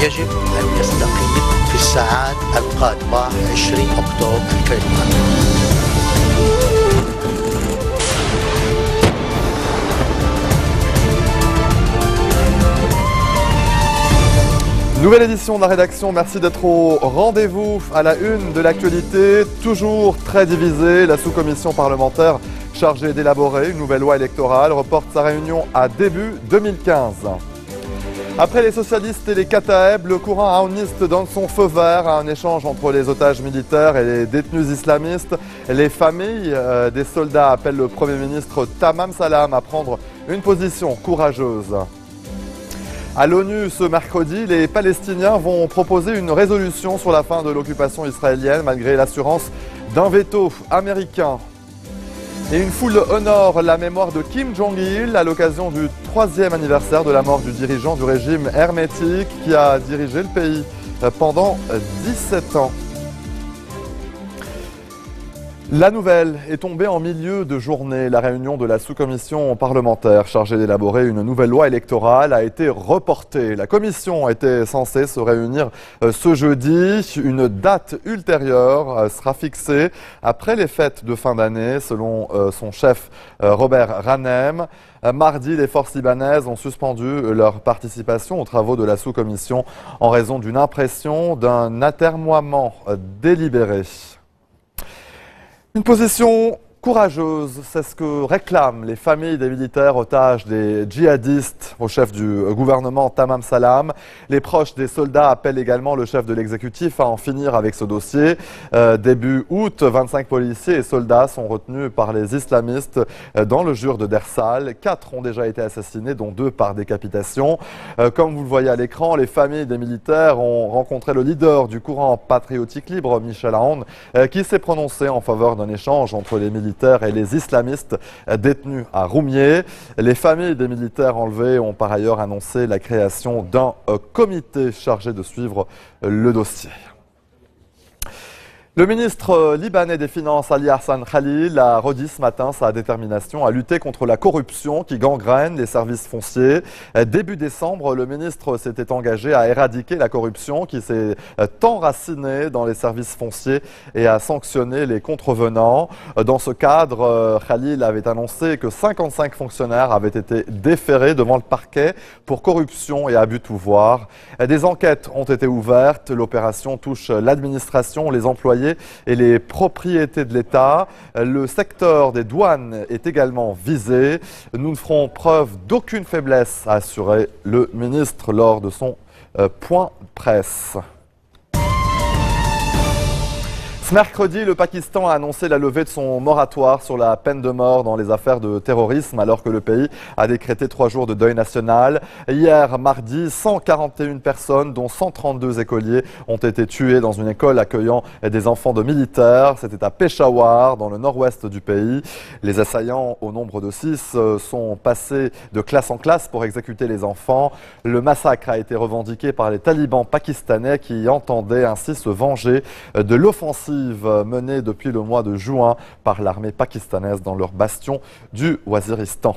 يجب أن يستقيل في الساعات القادمة 20 أكتوبر 2020. Nouvelle édition de la rédaction, merci d'être au rendez-vous à la une de l'actualité, toujours très divisée. La sous-commission parlementaire chargée d'élaborer une nouvelle loi électorale reporte sa réunion à début 2015. Après les socialistes et les Kataeb, le courant aouniste donne son feu vert à un échange entre les otages militaires et les détenus islamistes. Les familles des soldats appellent le Premier ministre Tamam Salam à prendre une position courageuse. À l'ONU ce mercredi, les Palestiniens vont proposer une résolution sur la fin de l'occupation israélienne malgré l'assurance d'un veto américain. Et une foule honore la mémoire de Kim Jong-il à l'occasion du 3e anniversaire de la mort du dirigeant du régime hermétique qui a dirigé le pays pendant 17 ans. La nouvelle est tombée en milieu de journée. La réunion de la sous-commission parlementaire chargée d'élaborer une nouvelle loi électorale a été reportée. La commission était censée se réunir ce jeudi. Une date ultérieure sera fixée après les fêtes de fin d'année, selon son chef Robert Ranem. Mardi, les forces libanaises ont suspendu leur participation aux travaux de la sous-commission en raison d'une impression d'un atermoiement délibéré. Une position courageuse, c'est ce que réclament les familles des militaires otages des djihadistes au chef du gouvernement Tamam Salam. Les proches des soldats appellent également le chef de l'exécutif à en finir avec ce dossier. Début août, 25 policiers et soldats sont retenus par les islamistes dans le Jur de Dersal. 4 ont déjà été assassinés, dont 2 par décapitation. Comme vous le voyez à l'écran, les familles des militaires ont rencontré le leader du courant patriotique libre, Michel Aoun, qui s'est prononcé en faveur d'un échange entre les militaires et les islamistes détenus à Roumieh. Les familles des militaires enlevés ont par ailleurs annoncé la création d'un comité chargé de suivre le dossier. Le ministre libanais des Finances, Ali Hassan Khalil, a redit ce matin sa détermination à lutter contre la corruption qui gangrène les services fonciers. Début décembre, le ministre s'était engagé à éradiquer la corruption qui s'est enracinée dans les services fonciers et à sanctionner les contrevenants. Dans ce cadre, Khalil avait annoncé que 55 fonctionnaires avaient été déférés devant le parquet pour corruption et abus de pouvoir. Des enquêtes ont été ouvertes. L'opération touche l'administration, les employés et les propriétés de l'État. Le secteur des douanes est également visé. Nous ne ferons preuve d'aucune faiblesse, a assuré le ministre lors de son point de presse. Ce mercredi, le Pakistan a annoncé la levée de son moratoire sur la peine de mort dans les affaires de terrorisme alors que le pays a décrété 3 jours de deuil national. Hier, mardi, 141 personnes, dont 132 écoliers, ont été tuées dans une école accueillant des enfants de militaires. C'était à Peshawar, dans le nord-ouest du pays. Les assaillants, au nombre de 6, sont passés de classe en classe pour exécuter les enfants. Le massacre a été revendiqué par les talibans pakistanais qui entendaient ainsi se venger de l'offensive menée depuis le mois de juin par l'armée pakistanaise dans leur bastion du Waziristan.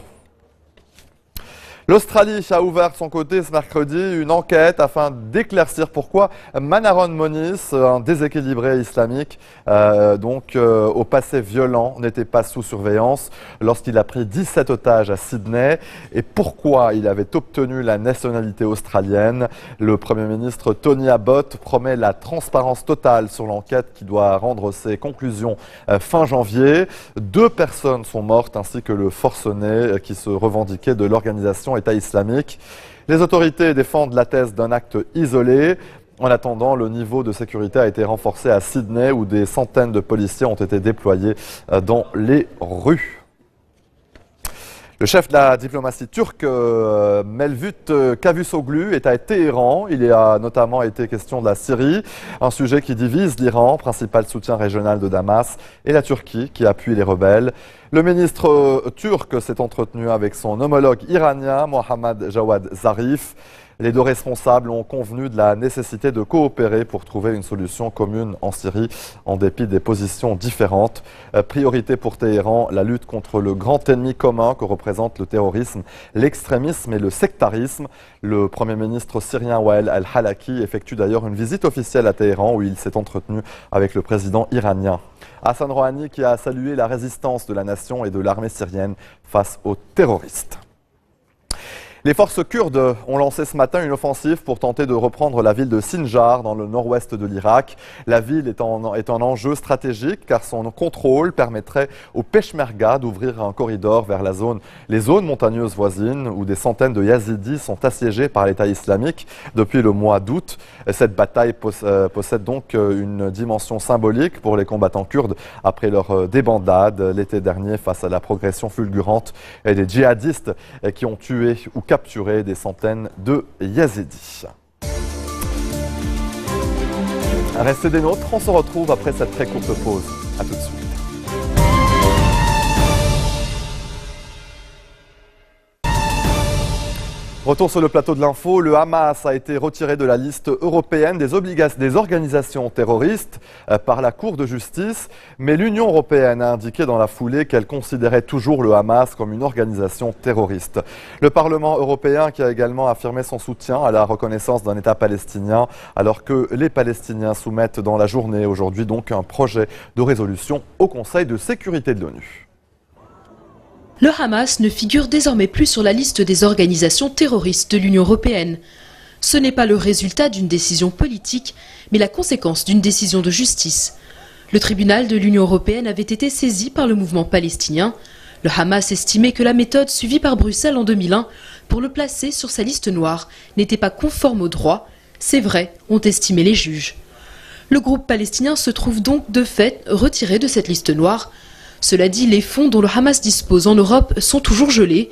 L'Australie a ouvert de son côté ce mercredi une enquête afin d'éclaircir pourquoi Manaron Moniz, un déséquilibré islamique, au passé violent, n'était pas sous surveillance lorsqu'il a pris 17 otages à Sydney et pourquoi il avait obtenu la nationalité australienne. Le Premier ministre Tony Abbott promet la transparence totale sur l'enquête qui doit rendre ses conclusions fin janvier. 2 personnes sont mortes ainsi que le forcené qui se revendiquait de l'organisation État islamique. Les autorités défendent la thèse d'un acte isolé. En attendant, le niveau de sécurité a été renforcé à Sydney où des centaines de policiers ont été déployés dans les rues. Le chef de la diplomatie turque, Mevlut Cavusoglu, est à Téhéran. Il y a notamment été question de la Syrie, un sujet qui divise l'Iran, principal soutien régional de Damas, et la Turquie, qui appuie les rebelles. Le ministre turc s'est entretenu avec son homologue iranien, Mohammad Jawad Zarif. Les deux responsables ont convenu de la nécessité de coopérer pour trouver une solution commune en Syrie, en dépit des positions différentes. Priorité pour Téhéran, la lutte contre le grand ennemi commun que représentent le terrorisme, l'extrémisme et le sectarisme. Le Premier ministre syrien Wael al-Halaki effectue d'ailleurs une visite officielle à Téhéran où il s'est entretenu avec le président iranien. Hassan Rouhani qui a salué la résistance de la nation et de l'armée syrienne face aux terroristes. Les forces kurdes ont lancé ce matin une offensive pour tenter de reprendre la ville de Sinjar dans le nord-ouest de l'Irak. La ville est un enjeu stratégique car son contrôle permettrait aux Peshmerga d'ouvrir un corridor vers les zones montagneuses voisines où des centaines de Yazidis sont assiégés par l'État islamique depuis le mois d'août. Cette bataille possède donc une dimension symbolique pour les combattants kurdes après leur débandade l'été dernier face à la progression fulgurante des djihadistes qui ont tué ou capturé des centaines de Yazidis. Restez des nôtres, on se retrouve après cette très courte pause. A tout de suite. Retour sur le plateau de l'info, le Hamas a été retiré de la liste européenne des organisations terroristes par la Cour de justice, mais l'Union européenne a indiqué dans la foulée qu'elle considérait toujours le Hamas comme une organisation terroriste. Le Parlement européen qui a également affirmé son soutien à la reconnaissance d'un État palestinien, alors que les Palestiniens soumettent dans la journée aujourd'hui donc un projet de résolution au Conseil de sécurité de l'ONU. Le Hamas ne figure désormais plus sur la liste des organisations terroristes de l'Union européenne. Ce n'est pas le résultat d'une décision politique, mais la conséquence d'une décision de justice. Le tribunal de l'Union européenne avait été saisi par le mouvement palestinien. Le Hamas estimait que la méthode suivie par Bruxelles en 2001 pour le placer sur sa liste noire n'était pas conforme au droit. C'est vrai, ont estimé les juges. Le groupe palestinien se trouve donc de fait retiré de cette liste noire. Cela dit, les fonds dont le Hamas dispose en Europe sont toujours gelés.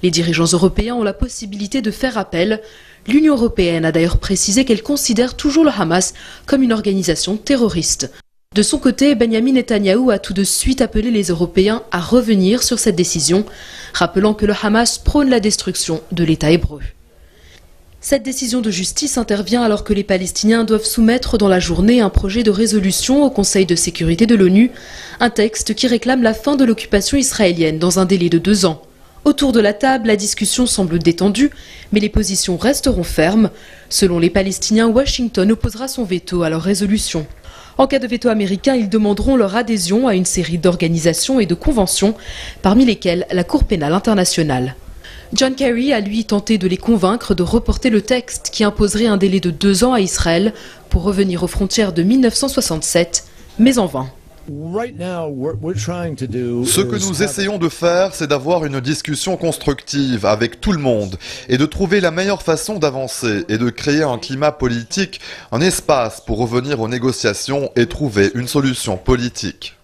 Les dirigeants européens ont la possibilité de faire appel. L'Union européenne a d'ailleurs précisé qu'elle considère toujours le Hamas comme une organisation terroriste. De son côté, Benyamin Netanyahou a tout de suite appelé les Européens à revenir sur cette décision, rappelant que le Hamas prône la destruction de l'État hébreu. Cette décision de justice intervient alors que les Palestiniens doivent soumettre dans la journée un projet de résolution au Conseil de sécurité de l'ONU, un texte qui réclame la fin de l'occupation israélienne dans un délai de 2 ans. Autour de la table, la discussion semble détendue, mais les positions resteront fermes. Selon les Palestiniens, Washington opposera son veto à leur résolution. En cas de veto américain, ils demanderont leur adhésion à une série d'organisations et de conventions, parmi lesquelles la Cour pénale internationale. John Kerry a lui tenté de les convaincre de reporter le texte qui imposerait un délai de 2 ans à Israël pour revenir aux frontières de 1967, mais en vain. Ce que nous essayons de faire, c'est d'avoir une discussion constructive avec tout le monde et de trouver la meilleure façon d'avancer et de créer un climat politique, un espace pour revenir aux négociations et trouver une solution politique.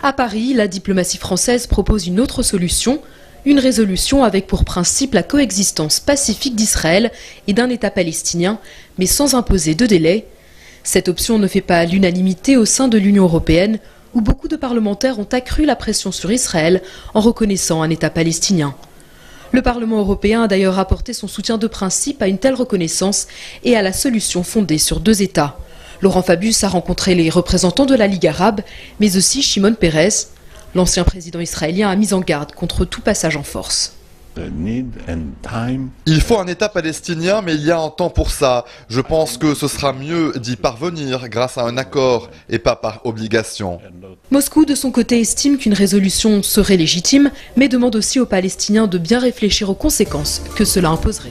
À Paris, la diplomatie française propose une autre solution, une résolution avec pour principe la coexistence pacifique d'Israël et d'un État palestinien, mais sans imposer de délai. Cette option ne fait pas l'unanimité au sein de l'Union européenne, où beaucoup de parlementaires ont accru la pression sur Israël en reconnaissant un État palestinien. Le Parlement européen a d'ailleurs apporté son soutien de principe à une telle reconnaissance et à la solution fondée sur 2 États. Laurent Fabius a rencontré les représentants de la Ligue arabe, mais aussi Shimon Peres. L'ancien président israélien a mis en garde contre tout passage en force. Il faut un État palestinien, mais il y a un temps pour ça. Je pense que ce sera mieux d'y parvenir grâce à un accord et pas par obligation. Moscou, de son côté, estime qu'une résolution serait légitime, mais demande aussi aux Palestiniens de bien réfléchir aux conséquences que cela imposerait.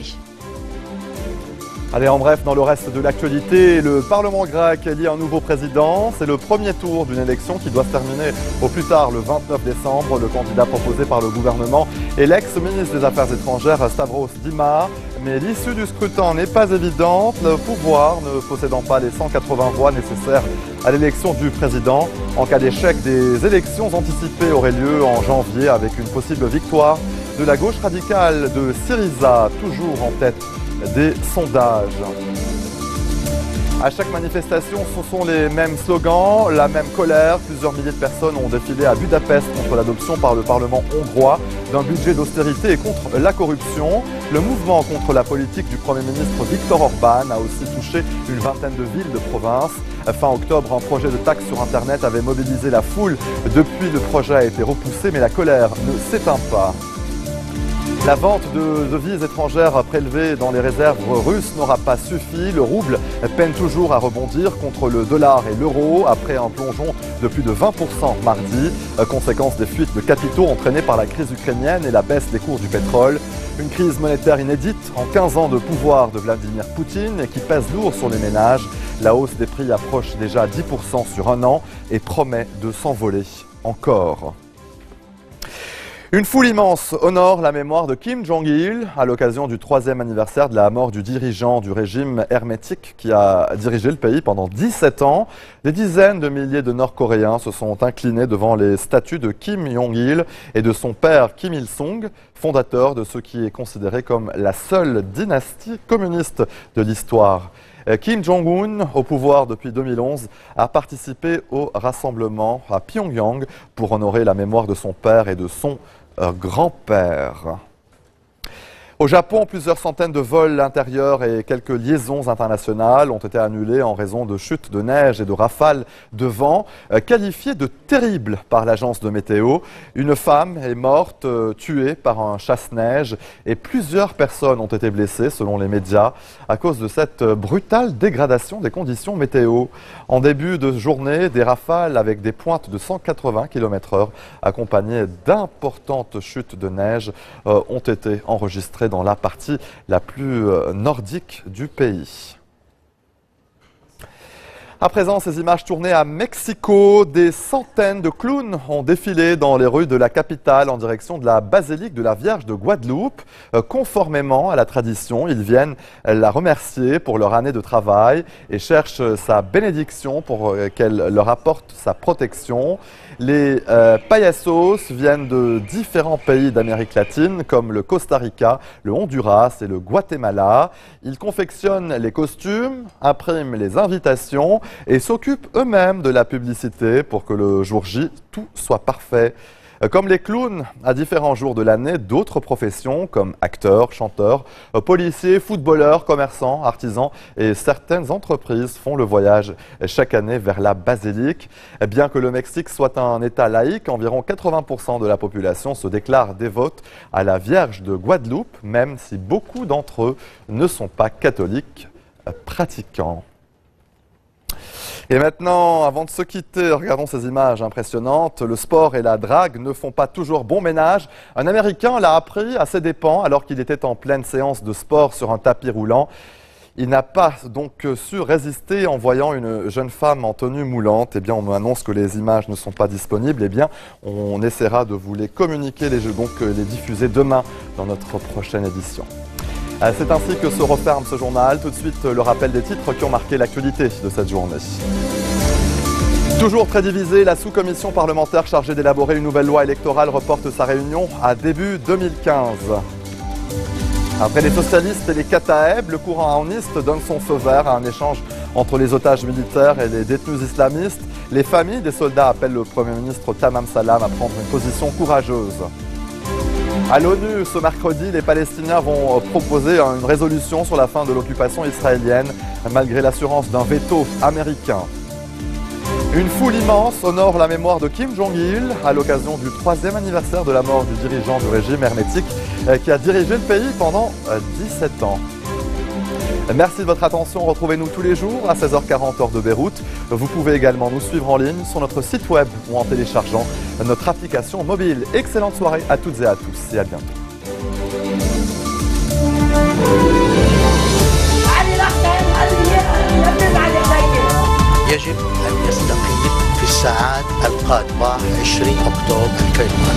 Allez, en bref, dans le reste de l'actualité, le Parlement grec élit un nouveau président. C'est le premier tour d'une élection qui doit se terminer au plus tard le 29 décembre. Le candidat proposé par le gouvernement est l'ex-ministre des Affaires étrangères Stavros Dima. Mais l'issue du scrutin n'est pas évidente, le pouvoir ne possédant pas les 180 voix nécessaires à l'élection du président. En cas d'échec, des élections anticipées auraient lieu en janvier avec une possible victoire de la gauche radicale de Syriza, toujours en tête des sondages. À chaque manifestation, ce sont les mêmes slogans, la même colère. Plusieurs milliers de personnes ont défilé à Budapest contre l'adoption par le Parlement hongrois d'un budget d'austérité et contre la corruption. Le mouvement contre la politique du Premier ministre Viktor Orban a aussi touché une vingtaine de villes de province. Fin octobre, un projet de taxe sur Internet avait mobilisé la foule. Depuis, le projet a été repoussé, mais la colère ne s'éteint pas. La vente de devises étrangères prélevées dans les réserves russes n'aura pas suffi. Le rouble peine toujours à rebondir contre le dollar et l'euro après un plongeon de plus de 20% mardi, conséquence des fuites de capitaux entraînées par la crise ukrainienne et la baisse des cours du pétrole. Une crise monétaire inédite en 15 ans de pouvoir de Vladimir Poutine et qui pèse lourd sur les ménages. La hausse des prix approche déjà 10% sur un an et promet de s'envoler encore. Une foule immense honore la mémoire de Kim Jong-il à l'occasion du 3e anniversaire de la mort du dirigeant du régime hermétique qui a dirigé le pays pendant 17 ans. Des dizaines de milliers de Nord-Coréens se sont inclinés devant les statues de Kim Jong-il et de son père Kim Il-sung, fondateur de ce qui est considéré comme la seule dynastie communiste de l'histoire. Kim Jong-un, au pouvoir depuis 2011, a participé au rassemblement à Pyongyang pour honorer la mémoire de son père et de son grand-père. Au Japon, plusieurs centaines de vols intérieurs et quelques liaisons internationales ont été annulées en raison de chutes de neige et de rafales de vent qualifiées de terribles par l'agence de météo. Une femme est morte, tuée par un chasse-neige et plusieurs personnes ont été blessées selon les médias à cause de cette brutale dégradation des conditions météo. En début de journée, des rafales avec des pointes de 180 km/h accompagnées d'importantes chutes de neige ont été enregistrées dans la partie la plus nordique du pays. À présent, ces images tournées à Mexico, des centaines de clowns ont défilé dans les rues de la capitale en direction de la basilique de la Vierge de Guadeloupe. Conformément à la tradition, ils viennent la remercier pour leur année de travail et cherchent sa bénédiction pour qu'elle leur apporte sa protection. Les payasos viennent de différents pays d'Amérique latine comme le Costa Rica, le Honduras et le Guatemala. Ils confectionnent les costumes, impriment les invitations et s'occupent eux-mêmes de la publicité pour que le jour J, tout soit parfait. Comme les clowns, à différents jours de l'année, d'autres professions comme acteurs, chanteurs, policiers, footballeurs, commerçants, artisans et certaines entreprises font le voyage chaque année vers la basilique. Bien que le Mexique soit un État laïque, environ 80% de la population se déclare dévote à la Vierge de Guadeloupe, même si beaucoup d'entre eux ne sont pas catholiques pratiquants. Et maintenant, avant de se quitter, regardons ces images impressionnantes. Le sport et la drague ne font pas toujours bon ménage. Un Américain l'a appris à ses dépens alors qu'il était en pleine séance de sport sur un tapis roulant. Il n'a pas donc su résister en voyant une jeune femme en tenue moulante. Eh bien, on m'annonce que les images ne sont pas disponibles. Eh bien, on essaiera de vous les communiquer, les diffuser demain dans notre prochaine édition. C'est ainsi que se referme ce journal. Tout de suite, le rappel des titres qui ont marqué l'actualité de cette journée. Toujours très divisée, la sous-commission parlementaire chargée d'élaborer une nouvelle loi électorale reporte sa réunion à début 2015. Après les socialistes et les Kataeb, le courant aouniste donne son feu vert à un échange entre les otages militaires et les détenus islamistes. Les familles des soldats appellent le Premier ministre Tamam Salam à prendre une position courageuse. À l'ONU, ce mercredi, les Palestiniens vont proposer une résolution sur la fin de l'occupation israélienne, malgré l'assurance d'un veto américain. Une foule immense honore la mémoire de Kim Jong-il à l'occasion du 3e anniversaire de la mort du dirigeant du régime hermétique qui a dirigé le pays pendant 17 ans. Merci de votre attention. Retrouvez-nous tous les jours à 16h40 heure de Beyrouth. Vous pouvez également nous suivre en ligne sur notre site web ou en téléchargeant notre application mobile. Excellente soirée à toutes et à tous et à bientôt. يجب أن يستقيل في الساعات القادمة 20 أكتوبر الكريم.